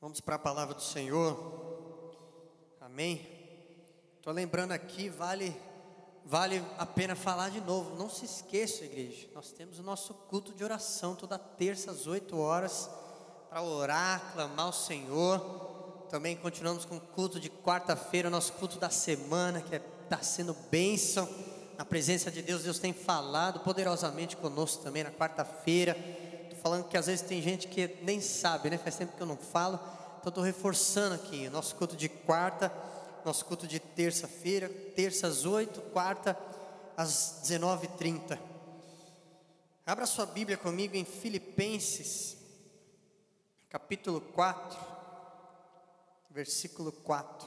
Vamos para a palavra do Senhor. Amém. Estou lembrando aqui, vale a pena falar de novo. Não se esqueça, igreja, nós temos o nosso culto de oração toda terça às 8 horas para orar, clamar ao Senhor. Também continuamos com o culto de quarta-feira, o nosso culto da semana, que está sendo bênção na presença de Deus. Deus tem falado poderosamente conosco também na quarta-feira. Estou falando que às vezes tem gente que nem sabe, né? Faz tempo que eu não falo, então estou reforçando aqui o nosso culto de quarta, nosso culto de terça-feira, terça às 8, quarta às 19h30. Abra sua Bíblia comigo em Filipenses, capítulo 4, versículo 4.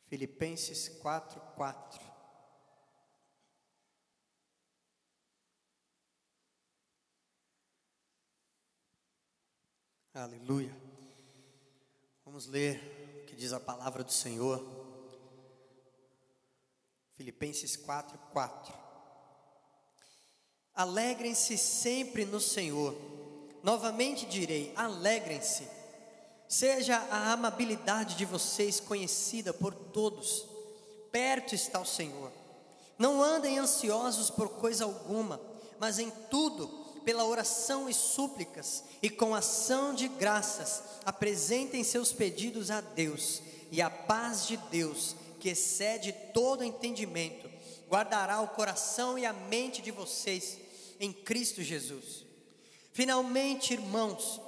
Filipenses 4, 4. Aleluia. Vamos ler o que diz a palavra do Senhor. Filipenses 4, 4. Alegrem-se sempre no Senhor. Novamente direi, alegrem-se. Seja a amabilidade de vocês conhecida por todos. Perto está o Senhor. Não andem ansiosos por coisa alguma, mas em tudo, pela oração e súplicas, e com ação de graças, apresentem seus pedidos a Deus, e a paz de Deus, que excede todo entendimento, guardará o coração e a mente de vocês em Cristo Jesus. Finalmente, irmãos,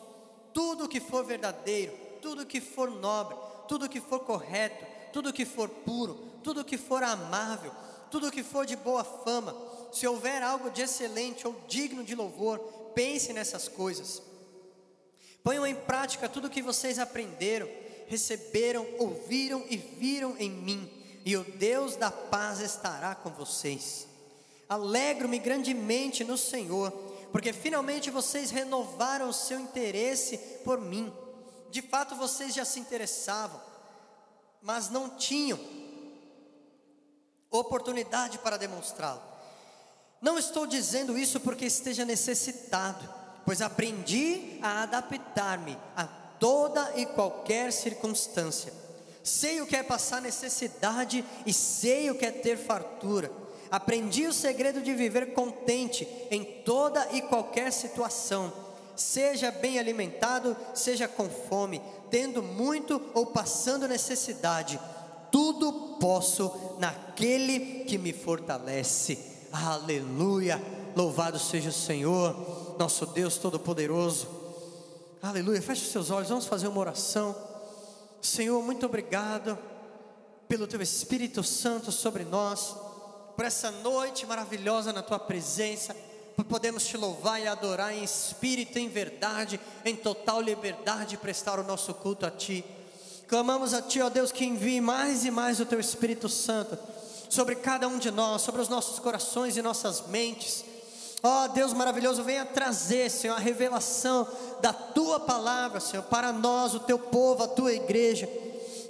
tudo que for verdadeiro, tudo que for nobre, tudo que for correto, tudo que for puro, tudo que for amável, tudo que for de boa fama, se houver algo de excelente ou digno de louvor, pense nessas coisas. Ponham em prática tudo o que vocês aprenderam, receberam, ouviram e viram em mim, e o Deus da paz estará com vocês. Alegro-me grandemente no Senhor, porque finalmente vocês renovaram o seu interesse por mim. De fato vocês já se interessavam, mas não tinham oportunidade para demonstrá-lo. Não estou dizendo isso porque esteja necessitado, pois aprendi a adaptar-me a toda e qualquer circunstância. Sei o que é passar necessidade e sei o que é ter fartura. Aprendi o segredo de viver contente em toda e qualquer situação, seja bem alimentado, seja com fome, tendo muito ou passando necessidade. Tudo posso naquele que me fortalece. Aleluia, louvado seja o Senhor, nosso Deus Todo-Poderoso. Aleluia, feche os seus olhos, vamos fazer uma oração. Senhor, muito obrigado pelo Teu Espírito Santo sobre nós, por essa noite maravilhosa na Tua presença, por podermos Te louvar e adorar em espírito e em verdade, em total liberdade, prestar o nosso culto a Ti. Clamamos a Ti, ó Deus, que envie mais e mais o Teu Espírito Santo sobre cada um de nós, sobre os nossos corações e nossas mentes. Ó Deus maravilhoso, venha trazer, Senhor, a revelação da Tua palavra, Senhor, para nós, o Teu povo, a Tua igreja.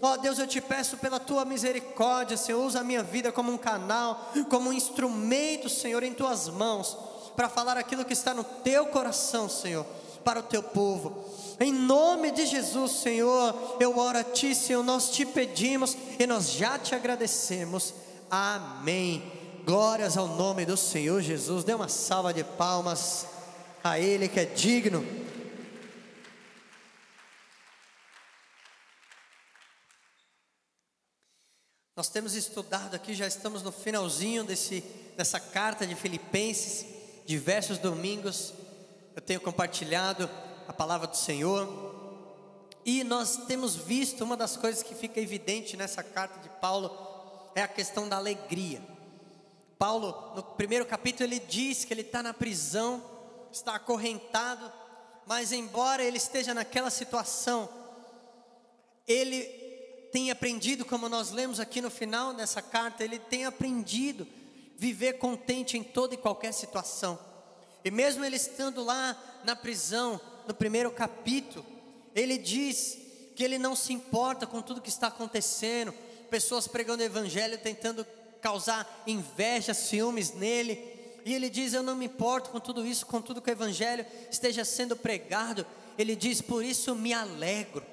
Ó Deus, eu Te peço pela Tua misericórdia, Senhor, usa a minha vida como um canal, como um instrumento, Senhor, em Tuas mãos, para falar aquilo que está no Teu coração, Senhor, para o Teu povo. Em nome de Jesus, Senhor, eu oro a Ti, Senhor, nós Te pedimos e nós já Te agradecemos. Amém. Glórias ao nome do Senhor Jesus. Dê uma salva de palmas a Ele que é digno. Nós temos estudado aqui, já estamos no finalzinho dessa carta de Filipenses. Diversos domingos eu tenho compartilhado a palavra do Senhor, e nós temos visto uma das coisas que fica evidente nessa carta de Paulo é a questão da alegria. Paulo, no primeiro capítulo, ele diz que ele está na prisão, está acorrentado, mas embora ele esteja naquela situação, ele tem aprendido, como nós lemos aqui no final dessa carta, ele tem aprendido viver contente em toda e qualquer situação. E mesmo ele estando lá na prisão, no primeiro capítulo, ele diz que ele não se importa com tudo que está acontecendo, pessoas pregando o evangelho, tentando causar inveja, ciúmes nele. E ele diz: eu não me importo com tudo isso, com tudo que o evangelho esteja sendo pregado. Ele diz: por isso me alegro.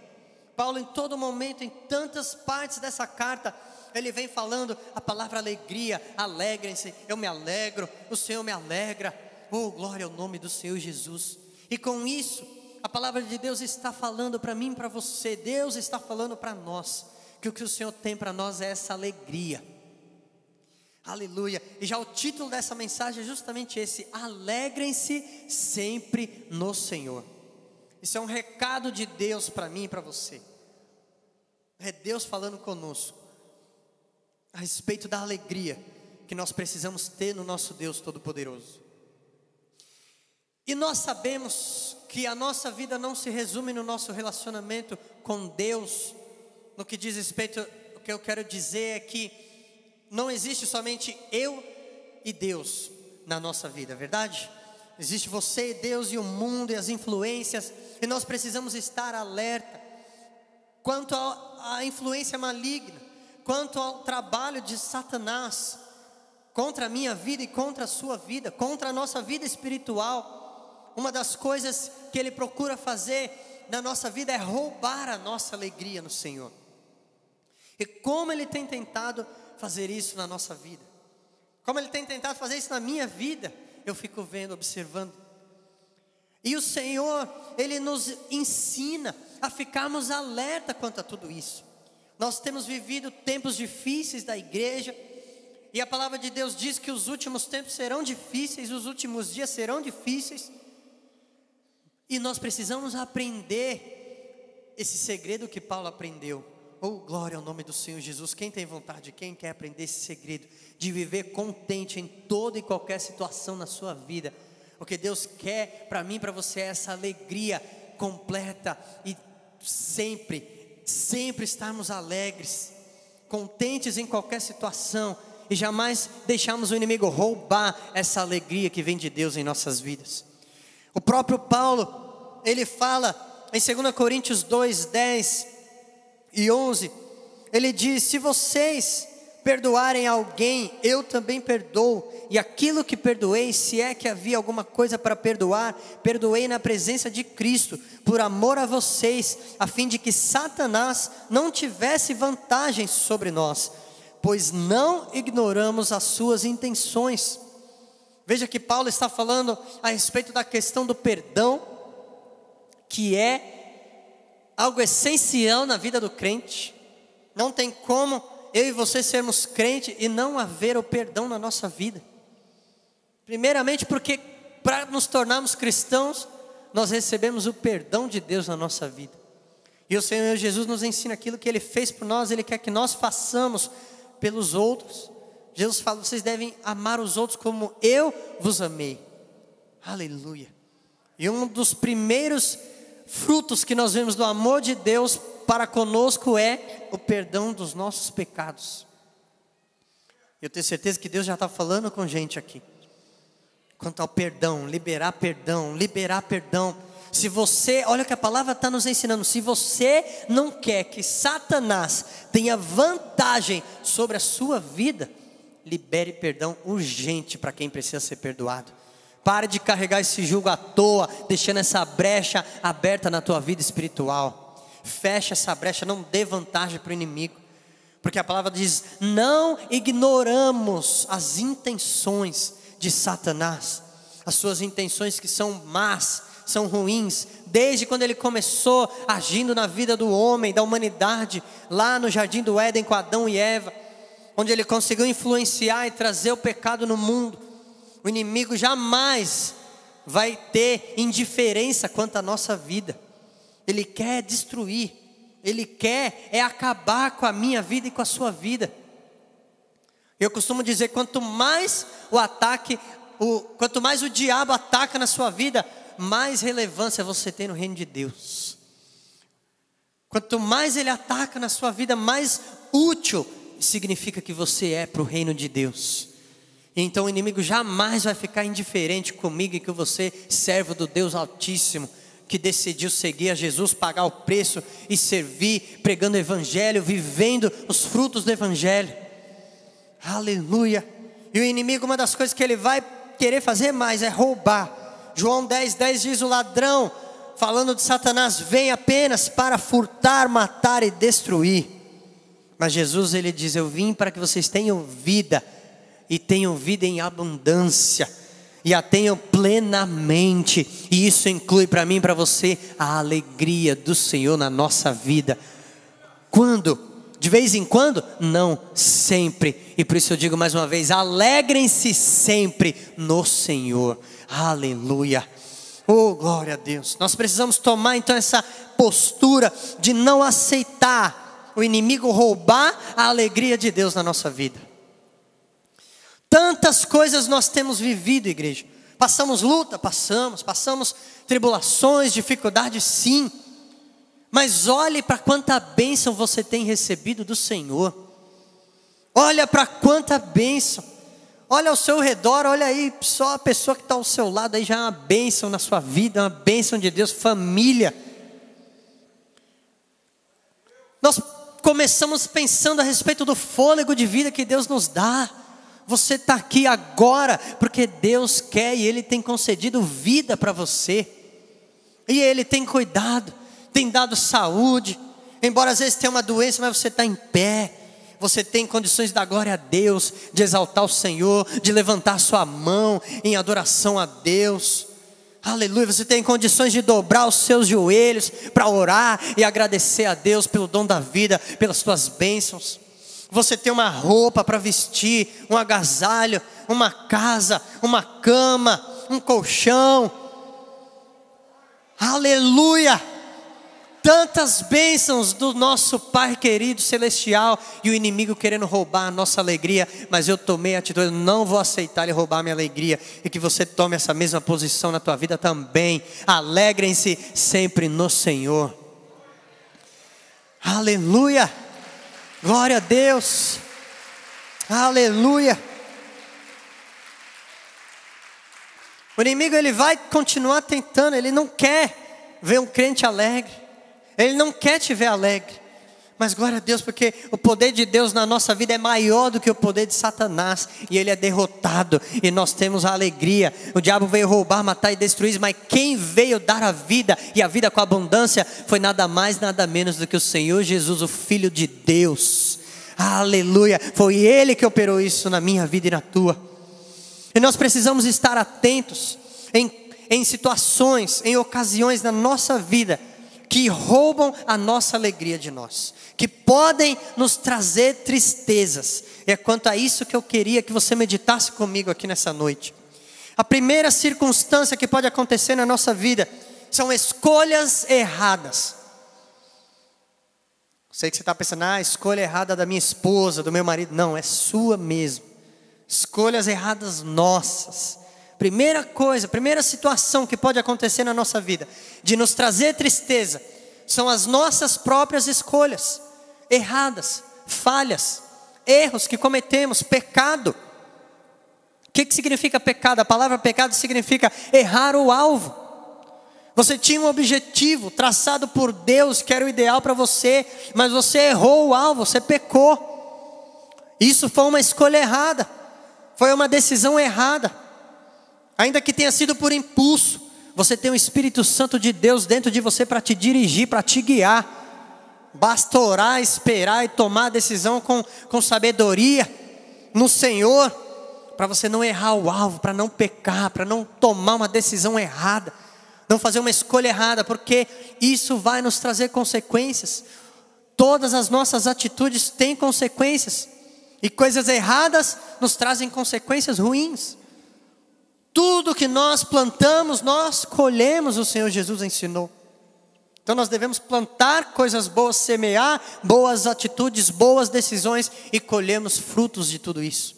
Paulo, em todo momento, em tantas partes dessa carta, ele vem falando a palavra alegria. Alegrem-se, eu me alegro, o Senhor me alegra. Oh, glória ao nome do Senhor Jesus. E com isso, a palavra de Deus está falando para mim e para você. Deus está falando para nós que o Senhor tem para nós é essa alegria. Aleluia. E já o título dessa mensagem é justamente esse: alegrem-se sempre no Senhor. Isso é um recado de Deus para mim e para você. É Deus falando conosco a respeito da alegria que nós precisamos ter no nosso Deus Todo-Poderoso. E nós sabemos que a nossa vida não se resume no nosso relacionamento com Deus. No que diz respeito, o que eu quero dizer é que não existe somente eu e Deus na nossa vida, verdade? Existe você e Deus e o mundo e as influências. E nós precisamos estar alerta quanto à influência maligna, quanto ao trabalho de Satanás contra a minha vida e contra a sua vida, contra a nossa vida espiritual. Uma das coisas que ele procura fazer na nossa vida é roubar a nossa alegria no Senhor. E como ele tem tentado fazer isso na nossa vida, como ele tem tentado fazer isso na minha vida, eu fico vendo, observando. E o Senhor, ele nos ensina a ficarmos alerta quanto a tudo isso. Nós temos vivido tempos difíceis da igreja, e a palavra de Deus diz que os últimos tempos serão difíceis, os últimos dias serão difíceis, e nós precisamos aprender esse segredo que Paulo aprendeu. Oh, glória ao nome do Senhor Jesus. Quem tem vontade, quem quer aprender esse segredo de viver contente em toda e qualquer situação na sua vida? O que Deus quer para mim e para você é essa alegria completa e sempre estarmos alegres, contentes em qualquer situação, e jamais deixarmos o inimigo roubar essa alegria que vem de Deus em nossas vidas. O próprio Paulo, ele fala em 2 Coríntios 2, 10 e 11, ele diz: se vocês perdoarem alguém, eu também perdoo, e aquilo que perdoei, se é que havia alguma coisa para perdoar, perdoei na presença de Cristo, por amor a vocês, a fim de que Satanás não tivesse vantagem sobre nós, pois não ignoramos as suas intenções. Veja que Paulo está falando a respeito da questão do perdão, que é algo essencial na vida do crente. Não tem como eu e você sermos crentes e não haver o perdão na nossa vida. Primeiramente porque para nos tornarmos cristãos, nós recebemos o perdão de Deus na nossa vida. E o Senhor Jesus nos ensina aquilo que Ele fez por nós, Ele quer que nós façamos pelos outros. Jesus fala: vocês devem amar os outros como eu vos amei. Aleluia. E um dos primeiros frutos que nós vemos do amor de Deus para conosco é o perdão dos nossos pecados. Eu tenho certeza que Deus já está falando com gente aqui quanto ao perdão, liberar perdão, liberar perdão. Se você, olha o que a palavra está nos ensinando, se você não quer que Satanás tenha vantagem sobre a sua vida, libere perdão urgente para quem precisa ser perdoado. Pare de carregar esse jugo à toa, deixando essa brecha aberta na tua vida espiritual. Feche essa brecha, não dê vantagem para o inimigo. Porque a palavra diz: não ignoramos as intenções de Satanás. As suas intenções que são más, são ruins. Desde quando ele começou agindo na vida do homem, da humanidade, lá no jardim do Éden com Adão e Eva, onde ele conseguiu influenciar e trazer o pecado no mundo. O inimigo jamais vai ter indiferença quanto à nossa vida. Ele quer destruir, ele quer acabar com a minha vida e com a sua vida. Eu costumo dizer: quanto mais o diabo ataca na sua vida, mais relevância você tem no reino de Deus. Quanto mais ele ataca na sua vida, mais útil significa que você é para o reino de Deus. Então o inimigo jamais vai ficar indiferente comigo e com você, servo do Deus Altíssimo, que decidiu seguir a Jesus, pagar o preço e servir, pregando o Evangelho, vivendo os frutos do Evangelho. Aleluia. E o inimigo, uma das coisas que ele vai querer fazer mais é roubar. João 10:10 diz: o ladrão, falando de Satanás, vem apenas para furtar, matar e destruir. Mas Jesus, ele diz: eu vim para que vocês tenham vida, e tenham vida em abundância, e a tenham plenamente. E isso inclui para mim e para você a alegria do Senhor na nossa vida. Quando? De vez em quando? Não, sempre. E por isso eu digo mais uma vez: alegrem-se sempre no Senhor. Aleluia. Oh, glória a Deus. Nós precisamos tomar então essa postura de não aceitar o inimigo roubar a alegria de Deus na nossa vida. Tantas coisas nós temos vivido, igreja. Passamos luta? Passamos tribulações, dificuldades, sim. Mas olhe para quanta bênção você tem recebido do Senhor. Olha para quanta bênção. Olha ao seu redor, olha aí, só a pessoa que está ao seu lado aí já é uma bênção na sua vida, uma bênção de Deus, família. Nós começamos pensando a respeito do fôlego de vida que Deus nos dá. Você está aqui agora porque Deus quer e Ele tem concedido vida para você. E Ele tem cuidado, tem dado saúde. Embora às vezes tenha uma doença, mas você está em pé. Você tem condições de dar glória a Deus, de exaltar o Senhor, de levantar sua mão em adoração a Deus. Aleluia, você tem condições de dobrar os seus joelhos para orar e agradecer a Deus pelo dom da vida, pelas suas bênçãos. Você tem uma roupa para vestir, um agasalho, uma casa, uma cama, um colchão. Aleluia! Tantas bênçãos do nosso Pai querido celestial, e o inimigo querendo roubar a nossa alegria. Mas eu tomei a atitude, eu não vou aceitar ele roubar a minha alegria. E que você tome essa mesma posição na tua vida também. Alegrem-se sempre no Senhor. Aleluia, glória a Deus, aleluia. O inimigo, ele vai continuar tentando, ele não quer ver um crente alegre. Ele não quer te ver alegre. Mas glória a Deus, porque o poder de Deus na nossa vida é maior do que o poder de Satanás. E ele é derrotado, e nós temos a alegria. O diabo veio roubar, matar e destruir, mas quem veio dar a vida, e a vida com abundância, foi nada mais, nada menos do que o Senhor Jesus, o Filho de Deus. Aleluia, foi Ele que operou isso na minha vida e na tua. E nós precisamos estar atentos em situações, em ocasiões na nossa vida que roubam a nossa alegria de nós, que podem nos trazer tristezas. É quanto a isso que eu queria que você meditasse comigo aqui nessa noite. A primeira circunstância que pode acontecer na nossa vida são escolhas erradas. Sei que você está pensando: a escolha errada da minha esposa, do meu marido. Não, é sua mesmo. Escolhas erradas nossas. Primeira coisa, primeira situação que pode acontecer na nossa vida, de nos trazer tristeza, são as nossas próprias escolhas erradas, falhas, erros que cometemos, pecado. O que significa pecado? A palavra pecado significa errar o alvo. Você tinha um objetivo traçado por Deus, que era o ideal para você, mas você errou o alvo, você pecou. Isso foi uma escolha errada, foi uma decisão errada. Ainda que tenha sido por impulso, você tem o Espírito Santo de Deus dentro de você para te dirigir, para te guiar. Basta orar, esperar e tomar a decisão com sabedoria no Senhor, para você não errar o alvo, para não pecar, para não tomar uma decisão errada, não fazer uma escolha errada, porque isso vai nos trazer consequências. Todas as nossas atitudes têm consequências, e coisas erradas nos trazem consequências ruins. Tudo que nós plantamos, nós colhemos, o Senhor Jesus ensinou. Então nós devemos plantar coisas boas, semear boas atitudes, boas decisões, e colhemos frutos de tudo isso.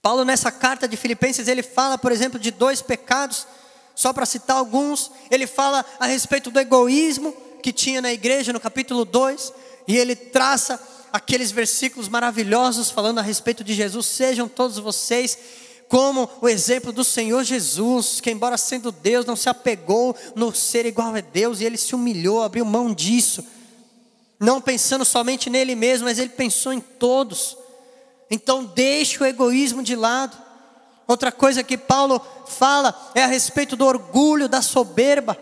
Paulo, nessa carta de Filipenses, ele fala, por exemplo, de 2 pecados, só para citar alguns. Ele fala a respeito do egoísmo que tinha na igreja, no capítulo 2, e ele traça aqueles versículos maravilhosos falando a respeito de Jesus. Sejam todos vocês como o exemplo do Senhor Jesus, que embora sendo Deus, não se apegou no ser igual a Deus, e Ele se humilhou, abriu mão disso, não pensando somente nele mesmo, mas Ele pensou em todos. Então deixe o egoísmo de lado. Outra coisa que Paulo fala é a respeito do orgulho, da soberba.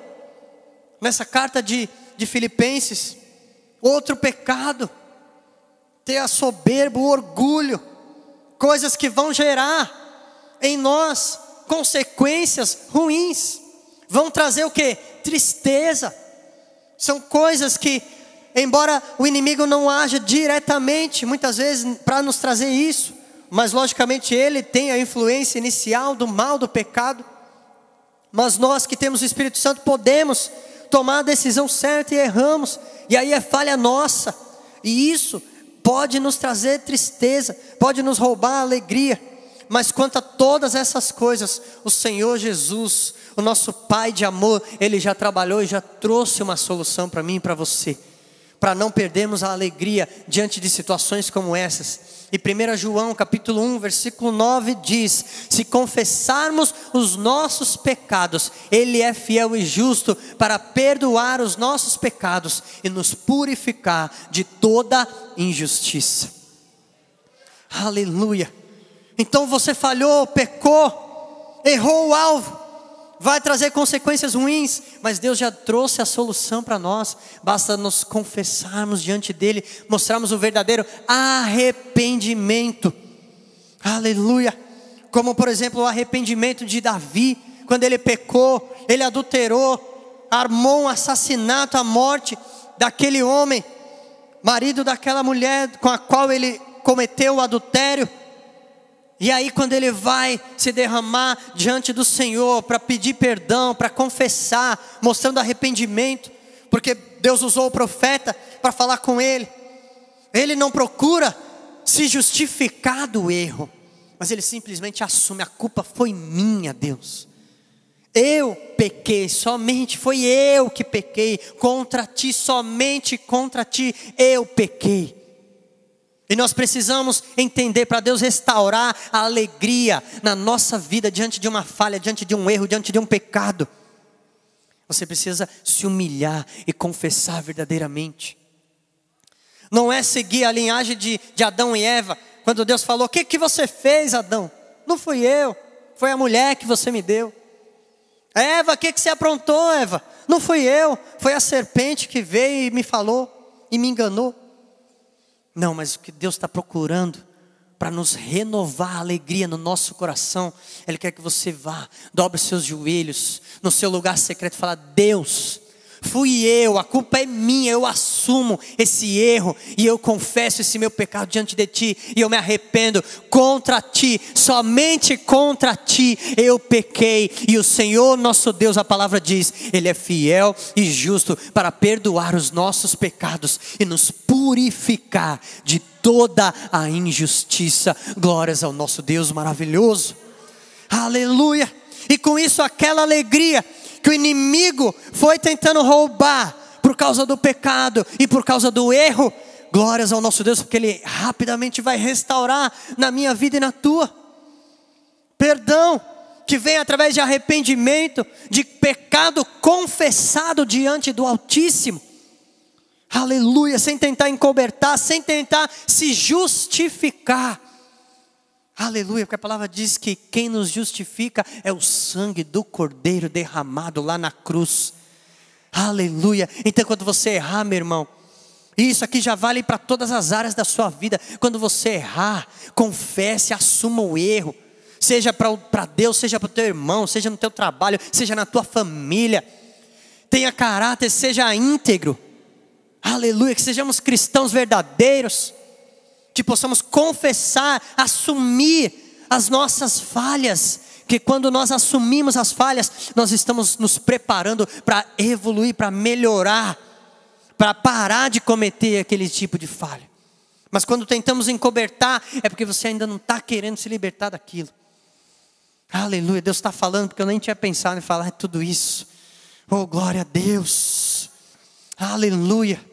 Nessa carta de Filipenses, outro pecado, ter a soberba, o orgulho, coisas que vão gerar em nós consequências ruins, vão trazer o quê? Tristeza. São coisas que, embora o inimigo não haja diretamente, muitas vezes para nos trazer isso, mas logicamente ele tem a influência inicial do mal, do pecado. Mas nós que temos o Espírito Santo podemos tomar a decisão certa e erramos, e aí é falha nossa, e isso pode nos trazer tristeza, pode nos roubar a alegria. Mas quanto a todas essas coisas, o Senhor Jesus, o nosso Pai de amor, Ele já trabalhou e já trouxe uma solução para mim e para você, para não perdermos a alegria diante de situações como essas. E 1 João capítulo 1, versículo 9 diz: se confessarmos os nossos pecados, Ele é fiel e justo para perdoar os nossos pecados e nos purificar de toda injustiça. Aleluia. Então você falhou, pecou, errou o alvo, vai trazer consequências ruins, mas Deus já trouxe a solução para nós. Basta nos confessarmos diante dEle, mostrarmos o verdadeiro arrependimento. Aleluia. Como por exemplo o arrependimento de Davi, quando ele pecou, ele adulterou, armou um assassinato, a morte daquele homem, marido daquela mulher com a qual ele cometeu o adultério. E aí quando ele vai se derramar diante do Senhor para pedir perdão, para confessar, mostrando arrependimento, porque Deus usou o profeta para falar com ele. Ele não procura se justificar do erro, mas ele simplesmente assume: a culpa foi minha, Deus. Eu pequei, somente foi eu que pequei contra ti, somente contra ti eu pequei. E nós precisamos entender, para Deus restaurar a alegria na nossa vida diante de uma falha, diante de um erro, diante de um pecado. Você precisa se humilhar e confessar verdadeiramente. Não é seguir a linhagem de Adão e Eva. Quando Deus falou: o que você fez, Adão? Não fui eu, foi a mulher que você me deu. Eva, o que você aprontou, Eva? Não fui eu, foi a serpente que veio e me falou e me enganou. Não, mas o que Deus está procurando para nos renovar a alegria no nosso coração, Ele quer que você vá, dobre os seus joelhos no seu lugar secreto e fala: Deus, fui eu, a culpa é minha, eu assumo esse erro e eu confesso esse meu pecado diante de ti e eu me arrependo. Contra ti, somente contra ti eu pequei, e o Senhor nosso Deus, a palavra diz, Ele é fiel e justo para perdoar os nossos pecados e nos purificar de toda a injustiça. Glórias ao nosso Deus maravilhoso. Aleluia. E com isso aquela alegria que o inimigo foi tentando roubar por causa do pecado e por causa do erro, glórias ao nosso Deus, porque Ele rapidamente vai restaurar na minha vida e na tua. Perdão que vem através de arrependimento, de pecado confessado diante do Altíssimo. Aleluia, sem tentar encobertar, sem tentar se justificar. Aleluia, porque a palavra diz que quem nos justifica é o sangue do Cordeiro derramado lá na cruz. Aleluia. Então quando você errar, meu irmão, isso aqui já vale para todas as áreas da sua vida. Quando você errar, confesse, assuma o erro. Seja para Deus, seja para o teu irmão, seja no teu trabalho, seja na tua família. Tenha caráter, seja íntegro. Aleluia, que sejamos cristãos verdadeiros, que possamos confessar, assumir as nossas falhas, que quando nós assumimos as falhas, nós estamos nos preparando para evoluir, para melhorar, para parar de cometer aquele tipo de falha. Mas quando tentamos encobertar, é porque você ainda não está querendo se libertar daquilo. Aleluia, Deus está falando, porque eu nem tinha pensado em falar tudo isso. Oh, glória a Deus. Aleluia.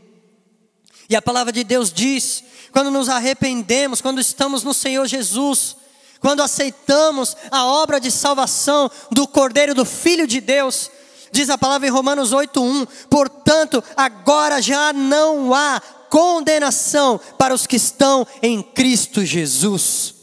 E a palavra de Deus diz, quando nos arrependemos, quando estamos no Senhor Jesus, quando aceitamos a obra de salvação do Cordeiro, do Filho de Deus, diz a palavra em Romanos 8:1, portanto, agora já não há condenação para os que estão em Cristo Jesus.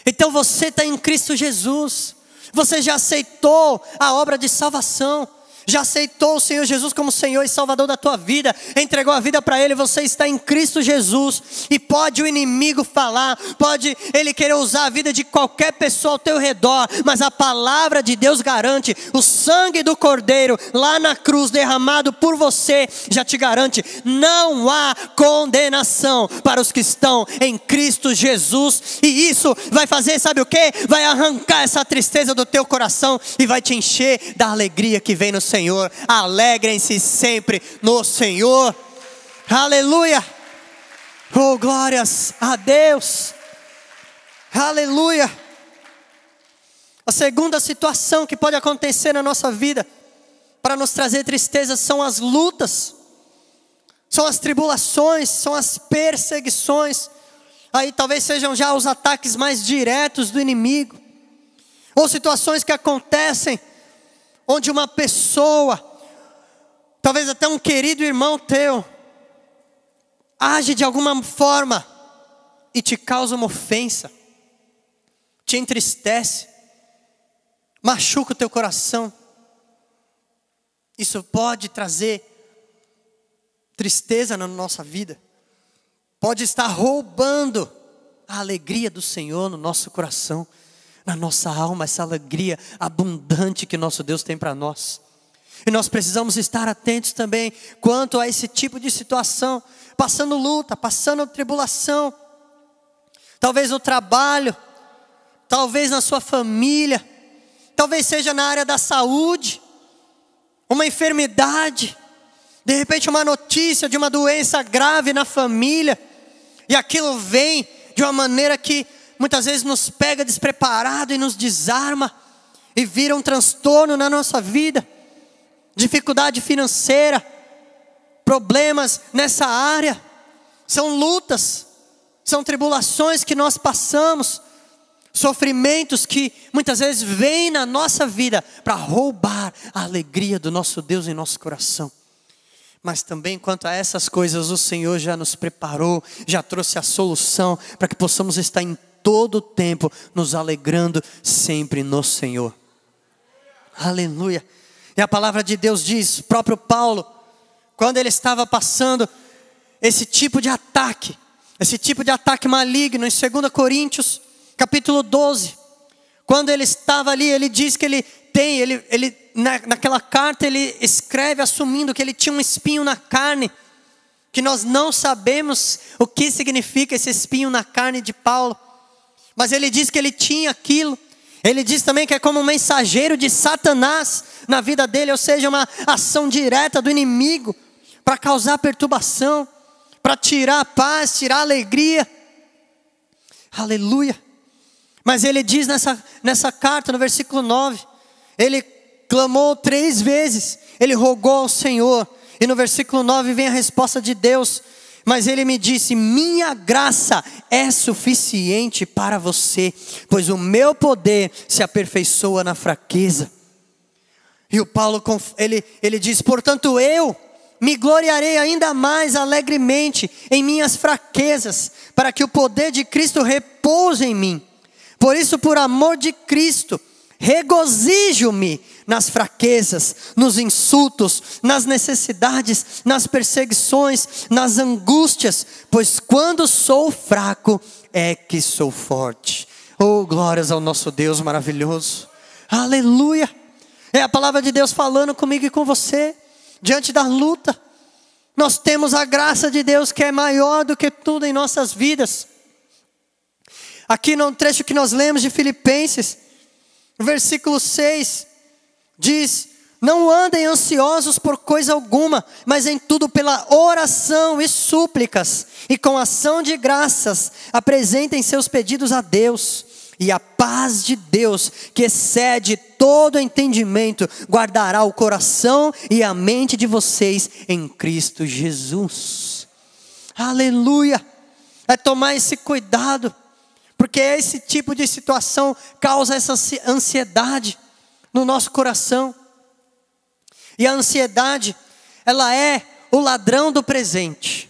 Então você está em Cristo Jesus, você já aceitou a obra de salvação, já aceitou o Senhor Jesus como Senhor e Salvador da tua vida, entregou a vida para Ele, você está em Cristo Jesus. E pode o inimigo falar, pode ele querer usar a vida de qualquer pessoa ao teu redor, mas a palavra de Deus garante, o sangue do Cordeiro lá na cruz derramado por você, já te garante, não há condenação para os que estão em Cristo Jesus. E isso vai fazer, sabe o que? Vai arrancar essa tristeza do teu coração e vai te encher da alegria que vem no Senhor. Alegrem-se sempre no Senhor. Aleluia. Oh, glórias a Deus. Aleluia. A segunda situação que pode acontecer na nossa vida para nos trazer tristeza são as lutas, são as tribulações, são as perseguições. Aí talvez sejam já os ataques mais diretos do inimigo, ou situações que acontecem onde uma pessoa, talvez até um querido irmão teu, age de alguma forma e te causa uma ofensa, te entristece, machuca o teu coração. Isso pode trazer tristeza na nossa vida, pode estar roubando a alegria do Senhor no nosso coração, na nossa alma, essa alegria abundante que nosso Deus tem para nós. E nós precisamos estar atentos também quanto a esse tipo de situação, passando luta, passando tribulação, talvez no trabalho, talvez na sua família, talvez seja na área da saúde, uma enfermidade, de repente uma notícia de uma doença grave na família, e aquilo vem de uma maneira que muitas vezes nos pega despreparado e nos desarma, e vira um transtorno na nossa vida, dificuldade financeira, problemas nessa área, são lutas, são tribulações que nós passamos, sofrimentos que muitas vezes vêm na nossa vida para roubar a alegria do nosso Deus em nosso coração. Mas também quanto a essas coisas o Senhor já nos preparou, já trouxe a solução para que possamos estar em todo o tempo nos alegrando sempre no Senhor. Aleluia. E a palavra de Deus diz, o próprio Paulo, quando ele estava passando esse tipo de ataque maligno, em 2 Coríntios, capítulo 12, quando ele estava ali, ele diz que naquela carta ele escreve assumindo que ele tinha um espinho na carne, que nós não sabemos o que significa esse espinho na carne de Paulo, mas ele diz que ele tinha aquilo. Ele diz também que é como um mensageiro de Satanás na vida dele, ou seja, uma ação direta do inimigo para causar perturbação, para tirar a paz, tirar a alegria. Aleluia. Mas ele diz nessa carta, no versículo 9, ele clamou 3 vezes, ele rogou ao Senhor, e no versículo 9 vem a resposta de Deus, mas ele me disse, minha graça é suficiente para você, pois o meu poder se aperfeiçoa na fraqueza. E o Paulo, ele diz, portanto eu me gloriarei ainda mais alegremente em minhas fraquezas, para que o poder de Cristo repouse em mim. Por isso, por amor de Cristo, regozijo-me nas fraquezas, nos insultos, nas necessidades, nas perseguições, nas angústias, pois quando sou fraco é que sou forte. Oh, glórias ao nosso Deus maravilhoso. Aleluia. É a palavra de Deus falando comigo e com você. Diante da luta, nós temos a graça de Deus que é maior do que tudo em nossas vidas. Aqui no trecho que nós lemos de Filipenses, no versículo 6, diz, não andem ansiosos por coisa alguma, mas em tudo pela oração e súplicas, e com ação de graças, apresentem seus pedidos a Deus, e a paz de Deus, que excede todo entendimento, guardará o coração e a mente de vocês em Cristo Jesus. Aleluia. É tomar esse cuidado, porque esse tipo de situação causa essa ansiedade no nosso coração. E a ansiedade, ela é o ladrão do presente.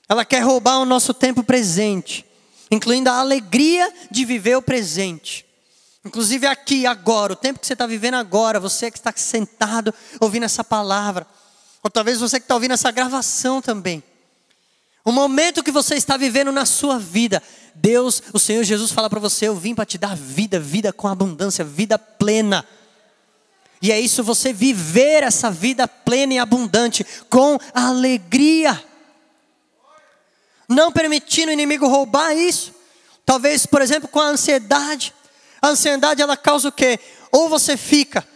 Ela quer roubar o nosso tempo presente, incluindo a alegria de viver o presente. Inclusive aqui, agora, o tempo que você está vivendo agora, você que está sentado ouvindo essa palavra, ou talvez você que está ouvindo essa gravação também. O momento que você está vivendo na sua vida, Deus, o Senhor Jesus fala para você: eu vim para te dar vida, vida com abundância, vida plena. E é isso, você viver essa vida plena e abundante, com alegria. Não permitindo o inimigo roubar isso. Talvez, por exemplo, com a ansiedade. A ansiedade, ela causa o quê? Ou você fica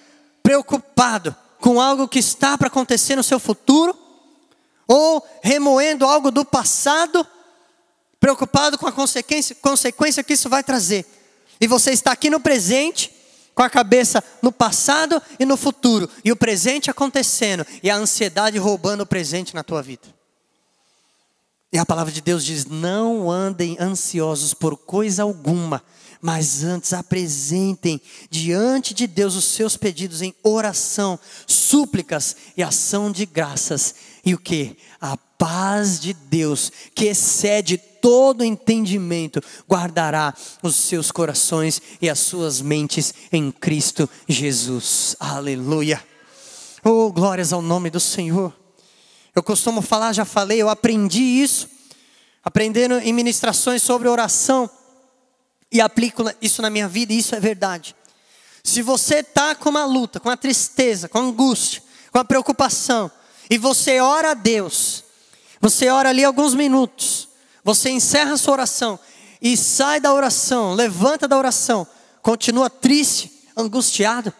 preocupado com algo que está para acontecer no seu futuro, ou remoendo algo do passado, preocupado com a consequência que isso vai trazer. E você está aqui no presente, com a cabeça no passado e no futuro, e o presente acontecendo, e a ansiedade roubando o presente na tua vida. E a palavra de Deus diz: não andem ansiosos por coisa alguma, mas antes apresentem diante de Deus os seus pedidos em oração, súplicas e ação de graças. E o que? A paz de Deus, que excede todo entendimento, guardará os seus corações e as suas mentes em Cristo Jesus. Aleluia. Oh, glórias ao nome do Senhor. Eu costumo falar, já falei, eu aprendi isso, aprendendo em ministrações sobre oração, e aplico isso na minha vida, e isso é verdade. Se você está com uma luta, com a tristeza, com a angústia, com a preocupação, e você ora a Deus, você ora ali alguns minutos, você encerra a sua oração, e sai da oração, levanta da oração, continua triste, angustiado,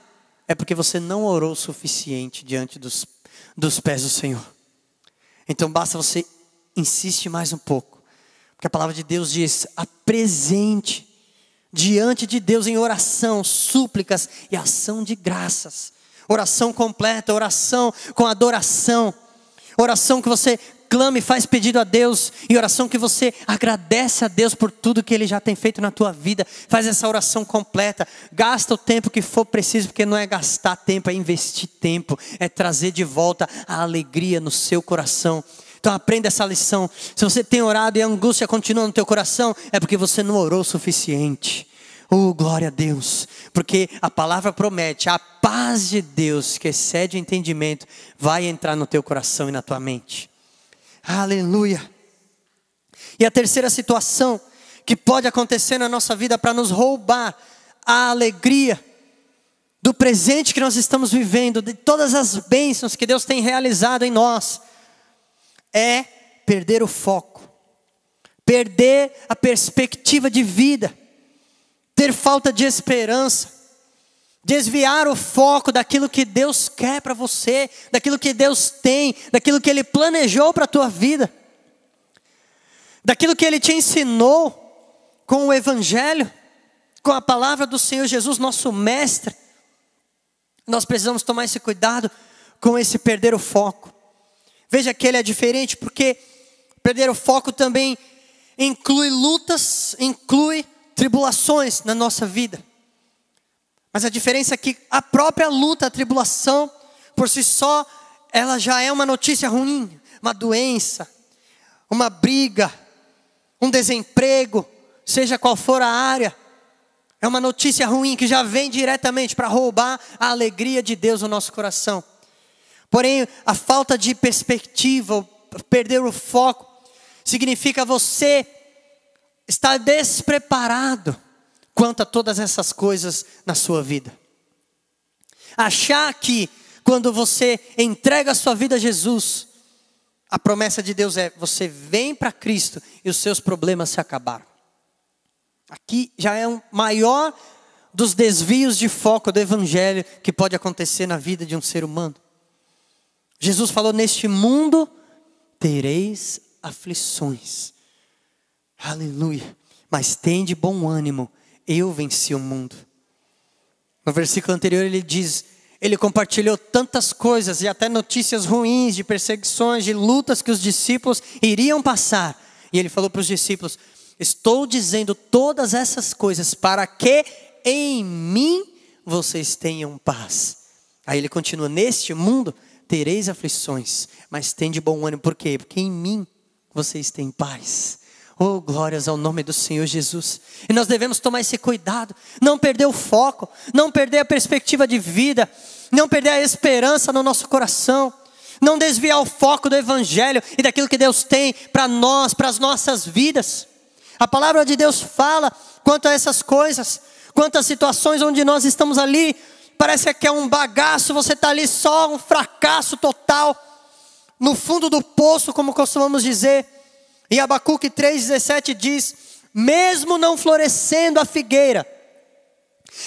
é porque você não orou o suficiente diante dos pés do Senhor. Então basta você insistir mais um pouco, porque a palavra de Deus diz: apresente diante de Deus em oração, súplicas e ação de graças. Oração completa, oração com adoração, oração que você clama e faz pedido a Deus, e oração que você agradece a Deus por tudo que Ele já tem feito na tua vida. Faz essa oração completa, gasta o tempo que for preciso, porque não é gastar tempo, é investir tempo, é trazer de volta a alegria no seu coração. Então aprenda essa lição. Se você tem orado e a angústia continua no teu coração, é porque você não orou o suficiente. Oh, glória a Deus, porque a palavra promete: a paz de Deus que excede o entendimento vai entrar no teu coração e na tua mente. Aleluia. E a terceira situação que pode acontecer na nossa vida para nos roubar a alegria do presente que nós estamos vivendo, de todas as bênçãos que Deus tem realizado em nós, é perder o foco, perder a perspectiva de vida, ter falta de esperança, desviar o foco daquilo que Deus quer para você, daquilo que Deus tem, daquilo que Ele planejou para a tua vida, daquilo que Ele te ensinou com o Evangelho, com a palavra do Senhor Jesus, nosso Mestre. Nós precisamos tomar esse cuidado com esse perder o foco. Veja que ele é diferente, porque perder o foco também inclui lutas, inclui tribulações na nossa vida. Mas a diferença é que a própria luta, a tribulação, por si só, ela já é uma notícia ruim. Uma doença, uma briga, um desemprego, seja qual for a área. É uma notícia ruim que já vem diretamente para roubar a alegria de Deus no nosso coração. Porém, a falta de perspectiva, perder o foco, significa você estar despreparado quanto a todas essas coisas na sua vida. Achar que quando você entrega a sua vida a Jesus, a promessa de Deus é: você vem para Cristo e os seus problemas se acabaram. Aqui já é um maior dos desvios de foco do Evangelho que pode acontecer na vida de um ser humano. Jesus falou: neste mundo tereis aflições. Aleluia. Mas tende bom ânimo, eu venci o mundo. No versículo anterior ele diz, ele compartilhou tantas coisas e até notícias ruins de perseguições, de lutas que os discípulos iriam passar. E ele falou para os discípulos: estou dizendo todas essas coisas para que em mim vocês tenham paz. Aí ele continua: neste mundo tereis aflições, mas tende bom ânimo. Por quê? Porque em mim vocês têm paz. Oh, glórias ao nome do Senhor Jesus. E nós devemos tomar esse cuidado, não perder o foco, não perder a perspectiva de vida, não perder a esperança no nosso coração, não desviar o foco do Evangelho e daquilo que Deus tem para nós, para as nossas vidas. A palavra de Deus fala quanto a essas coisas, quanto às situações onde nós estamos ali, parece que é um bagaço, você está ali só um fracasso total, no fundo do poço, como costumamos dizer. E Abacuque 3,17 diz: mesmo não florescendo a figueira,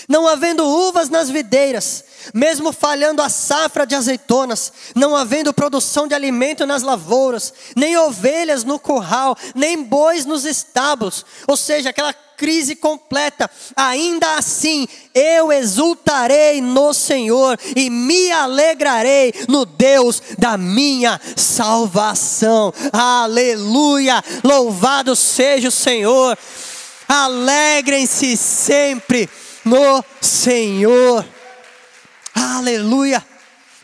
não havendo uvas nas videiras, mesmo falhando a safra de azeitonas, não havendo produção de alimento nas lavouras, nem ovelhas no curral, nem bois nos estábulos, ou seja, aquela crise completa, ainda assim eu exultarei no Senhor e me alegrarei no Deus da minha salvação. Aleluia, louvado seja o Senhor. Alegrem-se sempre no Senhor. Aleluia.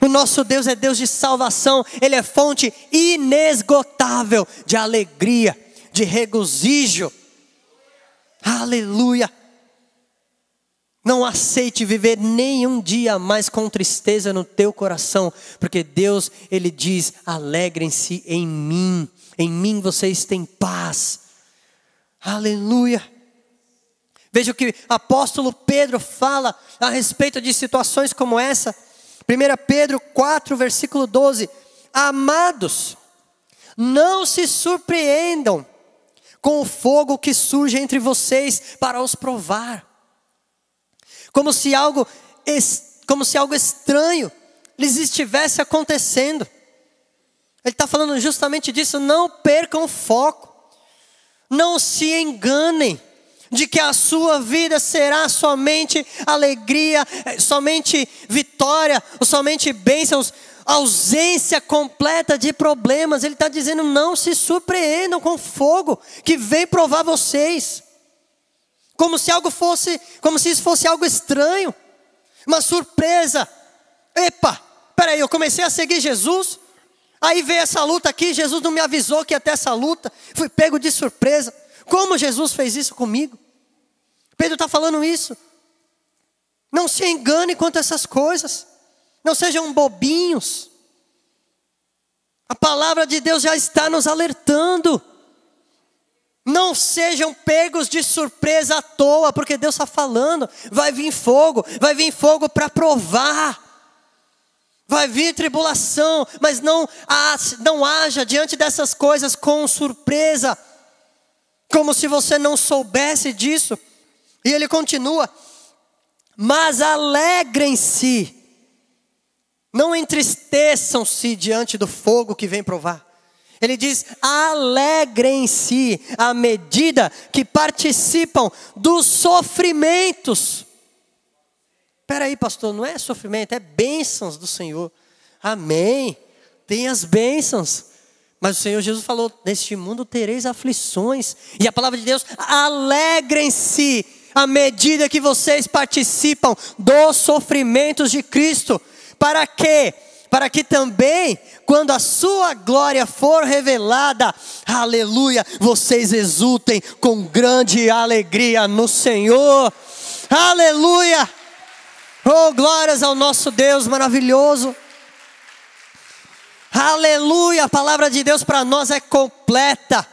O nosso Deus é Deus de salvação. Ele é fonte inesgotável de alegria, de regozijo. Aleluia. Não aceite viver nenhum dia mais com tristeza no teu coração, porque Deus, Ele diz: alegrem-se em mim vocês têm paz. Aleluia. Veja o que o apóstolo Pedro fala a respeito de situações como essa. 1 Pedro 4, versículo 12. Amados, não se surpreendam com o fogo que surge entre vocês para os provar, como se algo estranho lhes estivesse acontecendo. Ele está falando justamente disso. Não percam o foco, não se enganem de que a sua vida será somente alegria, somente vitória, ou somente bênçãos, ausência completa de problemas. Ele está dizendo: não se surpreendam com o fogo que vem provar vocês, como se isso fosse algo estranho, uma surpresa. Epa, peraí, eu comecei a seguir Jesus, aí veio essa luta aqui, Jesus não me avisou que ia ter essa luta, fui pego de surpresa. Como Jesus fez isso comigo? Pedro está falando isso. Não se engane quanto a essas coisas. Não sejam bobinhos. A palavra de Deus já está nos alertando. Não sejam pegos de surpresa à toa, porque Deus está falando. Vai vir fogo para provar. Vai vir tribulação, mas não haja diante dessas coisas com surpresa, como se você não soubesse disso. E ele continua: mas alegrem-se, não entristeçam-se diante do fogo que vem provar. Ele diz: alegrem-se à medida que participam dos sofrimentos. Espera aí, pastor, não é sofrimento, é bênçãos do Senhor. Amém, tem as bênçãos. Mas o Senhor Jesus falou: neste mundo tereis aflições. E a palavra de Deus: alegrem-se à medida que vocês participam dos sofrimentos de Cristo. Para quê? Para que também, quando a sua glória for revelada, aleluia, vocês exultem com grande alegria no Senhor. Aleluia. Oh, glórias ao nosso Deus maravilhoso. Aleluia, a palavra de Deus para nós é completa.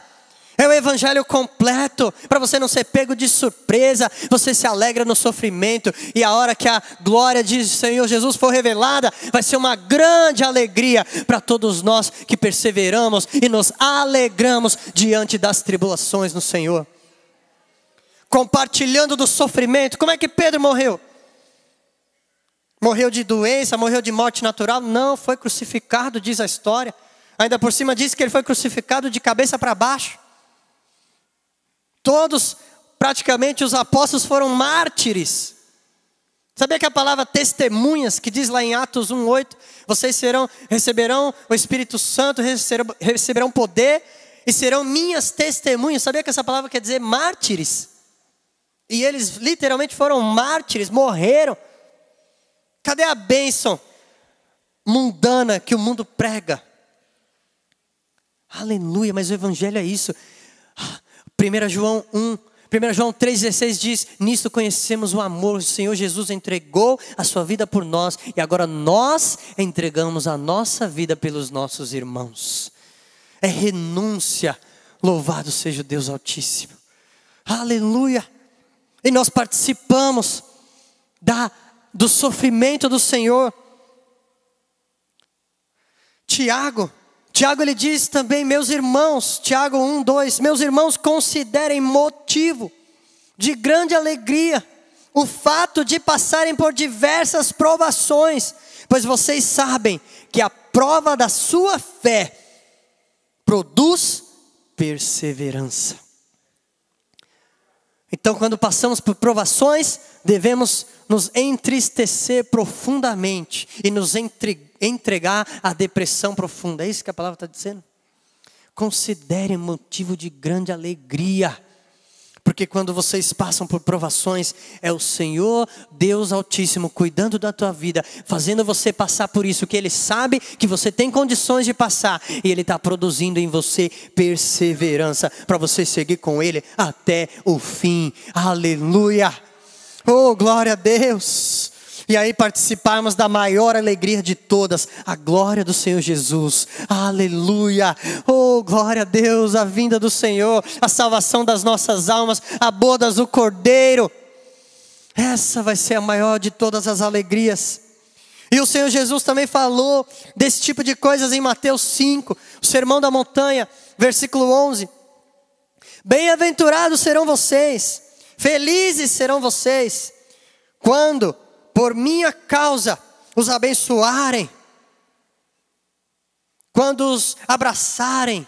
É o evangelho completo, para você não ser pego de surpresa. Você se alegra no sofrimento, e a hora que a glória de Senhor Jesus for revelada, vai ser uma grande alegria para todos nós que perseveramos e nos alegramos diante das tribulações no Senhor. Compartilhando do sofrimento. Como é que Pedro morreu? Morreu de doença, morreu de morte natural? Não, foi crucificado, diz a história. Ainda por cima diz que ele foi crucificado de cabeça para baixo. Todos, praticamente os apóstolos foram mártires. Sabia que a palavra testemunhas, que diz lá em Atos 1:8, vocês receberão o Espírito Santo, receberão poder e serão minhas testemunhas. Sabia que essa palavra quer dizer mártires? E eles literalmente foram mártires, morreram. Cadê a bênção mundana que o mundo prega. Aleluia, mas o evangelho é isso. 1 João 3,16 diz: nisto conhecemos o amor, o Senhor Jesus entregou a sua vida por nós, e agora nós entregamos a nossa vida pelos nossos irmãos. É renúncia, louvado seja o Deus Altíssimo. Aleluia. E nós participamos do sofrimento do Senhor. Tiago ele diz também: meus irmãos, Tiago 1:2, meus irmãos, considerem motivo de grande alegria o fato de passarem por diversas provações, pois vocês sabem que a prova da sua fé produz perseverança. Então, quando passamos por provações, devemos nos entristecer profundamente e nos entregar à depressão profunda. É isso que a palavra está dizendo? Considerem motivo de grande alegria, porque quando vocês passam por provações, é o Senhor Deus Altíssimo cuidando da tua vida, fazendo você passar por isso, que Ele sabe que você tem condições de passar, e Ele está produzindo em você perseverança, para você seguir com Ele até o fim. Aleluia! Oh, glória a Deus! E aí participarmos da maior alegria de todas, a glória do Senhor Jesus. Aleluia! Oh, glória a Deus, a vinda do Senhor, a salvação das nossas almas, a bodas do Cordeiro. Essa vai ser a maior de todas as alegrias. E o Senhor Jesus também falou desse tipo de coisas em Mateus 5, o Sermão da Montanha, versículo 11. Bem-aventurados serão vocês, felizes serão vocês, quando por minha causa os abençoarem, quando os abraçarem.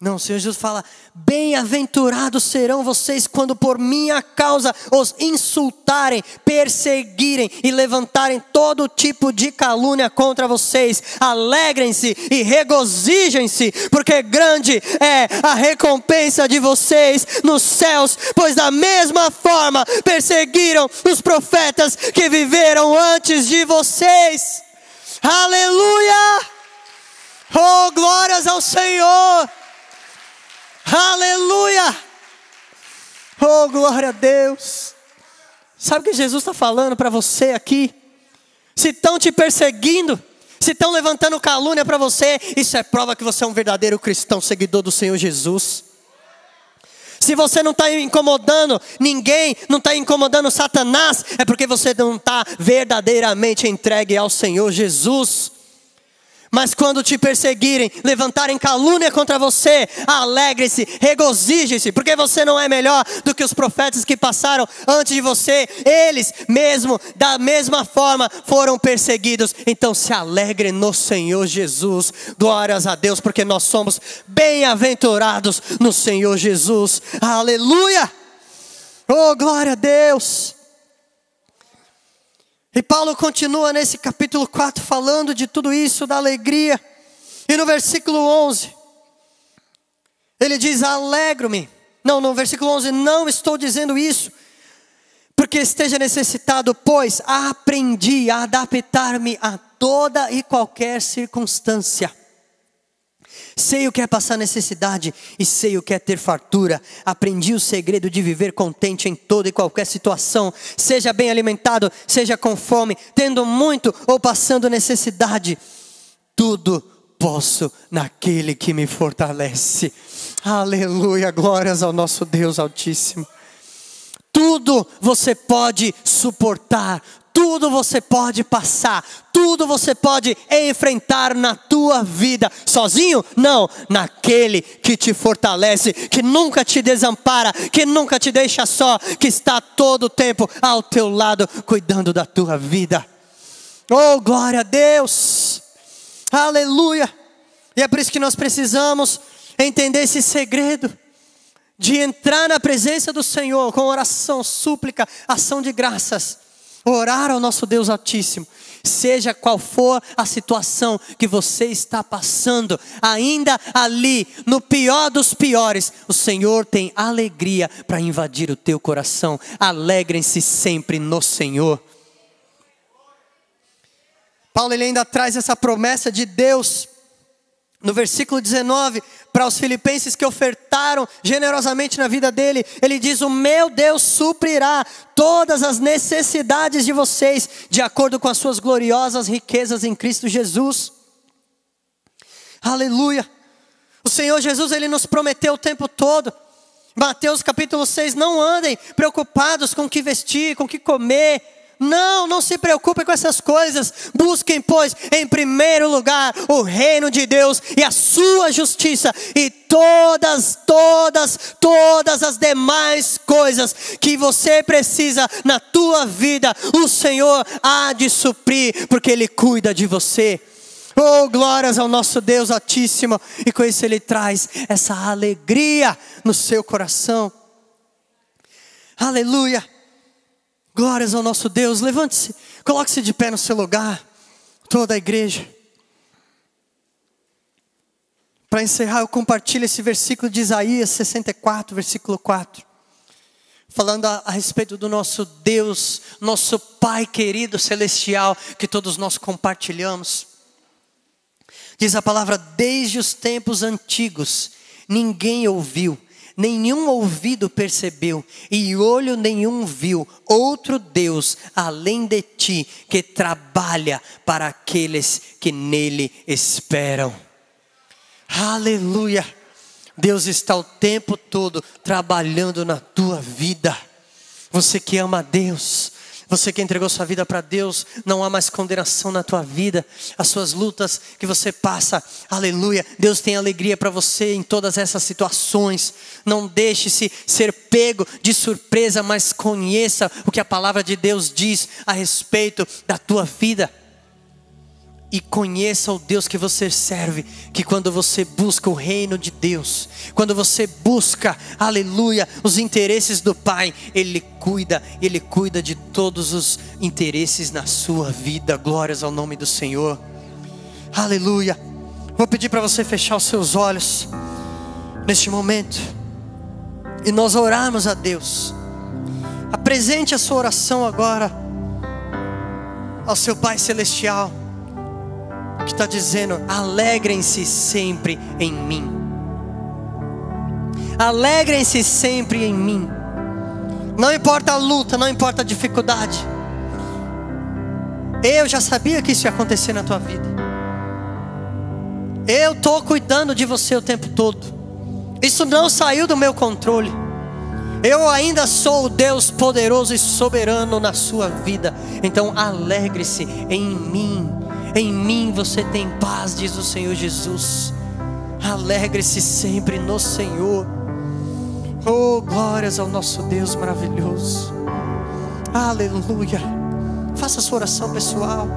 Não, o Senhor Jesus fala: bem-aventurados serão vocês quando por minha causa os insultarem, perseguirem e levantarem todo tipo de calúnia contra vocês. Alegrem-se e regozijem-se, porque grande é a recompensa de vocês nos céus, pois da mesma forma perseguiram os profetas que viveram antes de vocês. Aleluia! Oh, glórias ao Senhor! Aleluia! Oh, glória a Deus! Sabe o que Jesus está falando para você aqui? Se estão te perseguindo, se estão levantando calúnia para você, isso é prova que você é um verdadeiro cristão, seguidor do Senhor Jesus. Se você não está incomodando ninguém, não está incomodando Satanás, é porque você não está verdadeiramente entregue ao Senhor Jesus. Mas quando te perseguirem, levantarem calúnia contra você, alegre-se, regozije-se, porque você não é melhor do que os profetas que passaram antes de você. Eles mesmo, da mesma forma, foram perseguidos. Então se alegre no Senhor Jesus. Glórias a Deus, porque nós somos bem-aventurados no Senhor Jesus. Aleluia! Oh, glória a Deus! E Paulo continua nesse capítulo 4 falando de tudo isso, da alegria. E no versículo 11, ele diz: alegro-me. Não, no versículo 11, não estou dizendo isso porque esteja necessitado, pois aprendi a adaptar-me a toda e qualquer circunstância. Sei o que é passar necessidade e sei o que é ter fartura. Aprendi o segredo de viver contente em toda e qualquer situação. Seja bem alimentado, seja com fome, tendo muito ou passando necessidade. Tudo posso naquele que me fortalece. Aleluia, glórias ao nosso Deus Altíssimo. Tudo você pode suportar. Tudo você pode passar, tudo você pode enfrentar na tua vida. Sozinho? Não, naquele que te fortalece, que nunca te desampara, que nunca te deixa só, que está todo o tempo ao teu lado, cuidando da tua vida. Oh, glória a Deus! Aleluia! E é por isso que nós precisamos entender esse segredo de entrar na presença do Senhor com oração, súplica, ação de graças. Orar ao nosso Deus Altíssimo, seja qual for a situação que você está passando, ainda ali, no pior dos piores, o Senhor tem alegria para invadir o teu coração. Alegrem-se sempre no Senhor. Paulo ele ainda traz essa promessa de Deus no versículo 19 para os filipenses que ofertaram generosamente na vida dele. Ele diz: o meu Deus suprirá todas as necessidades de vocês de acordo com as suas gloriosas riquezas em Cristo Jesus. Aleluia. O Senhor Jesus ele nos prometeu o tempo todo. Mateus capítulo 6, não andem preocupados com o que vestir, com o que comer. Não se preocupe com essas coisas. Busquem, pois, em primeiro lugar o reino de Deus e a sua justiça, e todas as demais coisas que você precisa na tua vida, o Senhor há de suprir, porque Ele cuida de você. Oh, glórias ao nosso Deus Altíssimo. E com isso Ele traz essa alegria no seu coração. Aleluia. Glórias ao nosso Deus. Levante-se, coloque-se de pé no seu lugar, toda a igreja. Para encerrar, eu compartilho esse versículo de Isaías 64, versículo 4. Falando a respeito do nosso Deus, nosso Pai querido celestial, que todos nós compartilhamos. Diz a palavra: desde os tempos antigos, ninguém ouviu, nenhum ouvido percebeu, e olho nenhum viu outro Deus além de ti, que trabalha para aqueles que nele esperam. Aleluia. Deus está o tempo todo trabalhando na tua vida. Você que ama a Deus, você que entregou sua vida para Deus, não há mais condenação na tua vida. As suas lutas que você passa, aleluia, Deus tem alegria para você em todas essas situações. Não deixe-se ser pego de surpresa, mas conheça o que a palavra de Deus diz a respeito da tua vida. E conheça o Deus que você serve, que quando você busca o reino de Deus, quando você busca, aleluia, os interesses do Pai, Ele cuida de todos os interesses na sua vida. Glórias ao nome do Senhor. Aleluia. Vou pedir para você fechar os seus olhos neste momento e nós orarmos a Deus. Apresente a sua oração agora ao seu Pai Celestial, que está dizendo: alegrem-se sempre em mim. Alegrem-se sempre em mim. Não importa a luta, não importa a dificuldade. Eu já sabia que isso ia acontecer na tua vida. Eu estou cuidando de você o tempo todo. Isso não saiu do meu controle. Eu ainda sou o Deus poderoso e soberano na sua vida. Então alegre-se em mim. Em mim você tem paz, diz o Senhor Jesus. Alegre-se sempre no Senhor. Oh, glórias ao nosso Deus maravilhoso. Aleluia. Faça a sua oração pessoal.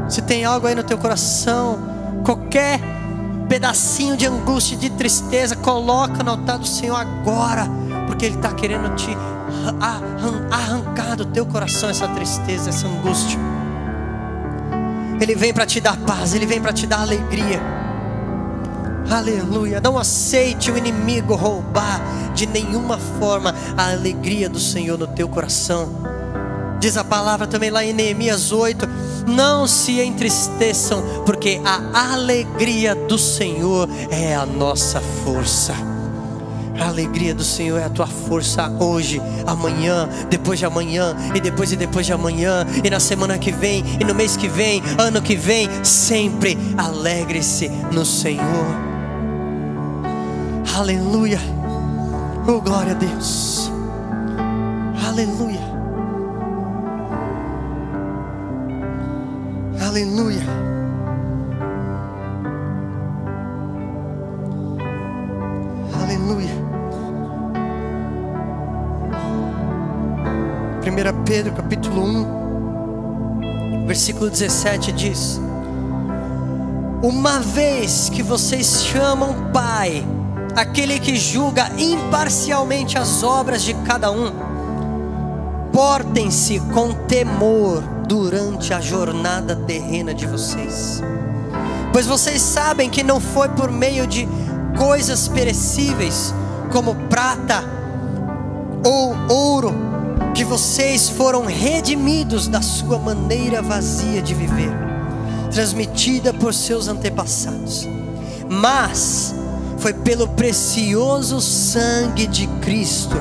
Se tem algo aí no teu coração, qualquer pedacinho de angústia, de tristeza, coloca no altar do Senhor agora, porque Ele está querendo te arrancar do teu coração essa tristeza, essa angústia. Ele vem para te dar paz, Ele vem para te dar alegria. Aleluia. Não aceite o inimigo roubar de nenhuma forma a alegria do Senhor no teu coração. Diz a palavra também lá em Neemias 8: não se entristeçam, porque a alegria do Senhor é a nossa força. A alegria do Senhor é a tua força hoje, amanhã, depois de amanhã, e depois de amanhã, e na semana que vem, e no mês que vem, ano que vem. Sempre alegre-se no Senhor. Aleluia. Oh, glória a Deus. Aleluia. Aleluia. Aleluia. 1 Pedro capítulo 1, versículo 17 diz: uma vez que vocês chamam Pai aquele que julga imparcialmente as obras de cada um, portem-se com temor durante a jornada terrena de vocês, pois vocês sabem que não foi por meio de coisas perecíveis, como prata ou ouro, que vocês foram redimidos da sua maneira vazia de viver, transmitida por seus antepassados, mas foi pelo precioso sangue de Cristo,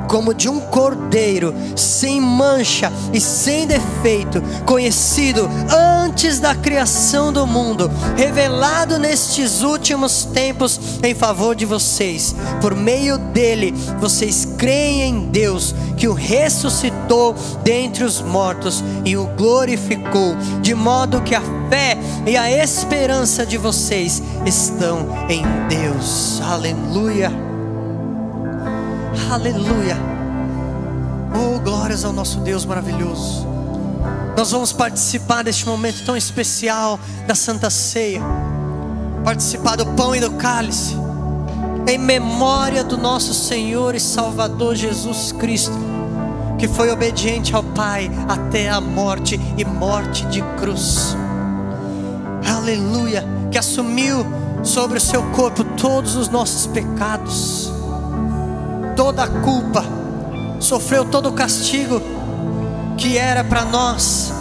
como de um cordeiro, sem mancha e sem defeito, conhecido antes da criação do mundo, revelado nestes últimos tempos em favor de vocês. Por meio dele, vocês creem em Deus, que o ressuscitou dentre os mortos e o glorificou, de modo que a fé e a esperança de vocês estão em Deus. Aleluia, aleluia. Oh, glórias ao nosso Deus maravilhoso. Nós vamos participar deste momento tão especial da Santa Ceia, participar do pão e do cálice, em memória do nosso Senhor e Salvador Jesus Cristo, que foi obediente ao Pai até a morte, e morte de cruz. Aleluia, que assumiu sobre o seu corpo todos os nossos pecados, toda a culpa, sofreu todo o castigo que era para nós,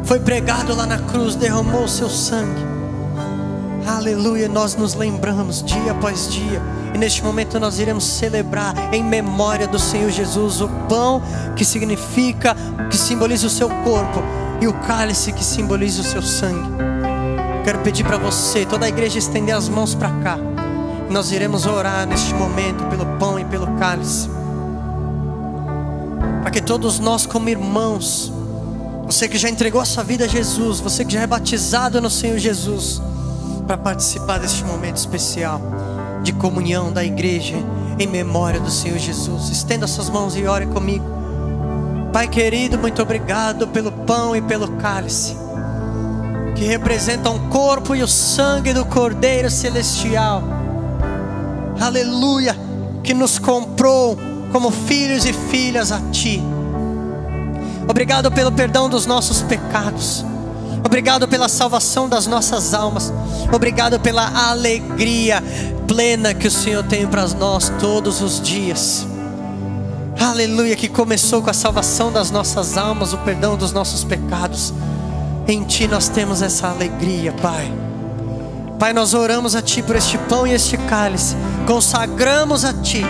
foi pregado lá na cruz, derramou o seu sangue. Aleluia, nós nos lembramos dia após dia, e neste momento nós iremos celebrar em memória do Senhor Jesus o pão que significa, que simboliza o seu corpo, e o cálice que simboliza o seu sangue. Quero pedir para você, toda a igreja, estender as mãos para cá. Nós iremos orar neste momento pelo pão e pelo cálice, para que todos nós como irmãos, você que já entregou a sua vida a Jesus, você que já é batizado no Senhor Jesus, para participar deste momento especial de comunhão da igreja em memória do Senhor Jesus. Estenda suas mãos e ore comigo. Pai querido, muito obrigado pelo pão e pelo cálice, que representam o corpo e o sangue do Cordeiro Celestial. Aleluia, que nos comprou como filhos e filhas a Ti. Obrigado pelo perdão dos nossos pecados, obrigado pela salvação das nossas almas, obrigado pela alegria plena que o Senhor tem para nós todos os dias. Aleluia, que começou com a salvação das nossas almas, o perdão dos nossos pecados. Em Ti nós temos essa alegria, Pai. Pai, nós oramos a Ti por este pão e este cálice, consagramos a Ti,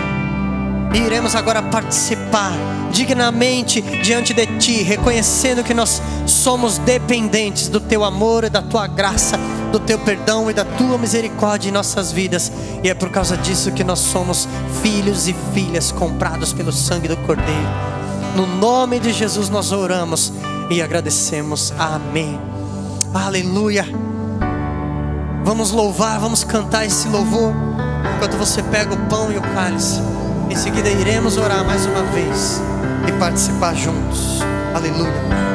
e iremos agora participar dignamente diante de Ti, reconhecendo que nós somos dependentes do Teu amor e da Tua graça, do Teu perdão e da Tua misericórdia em nossas vidas. E é por causa disso que nós somos filhos e filhas comprados pelo sangue do Cordeiro. No nome de Jesus nós oramos e agradecemos. Amém. Aleluia. Vamos louvar, vamos cantar esse louvor enquanto você pega o pão e o cálice. Em seguida iremos orar mais uma vez e participar juntos. Aleluia.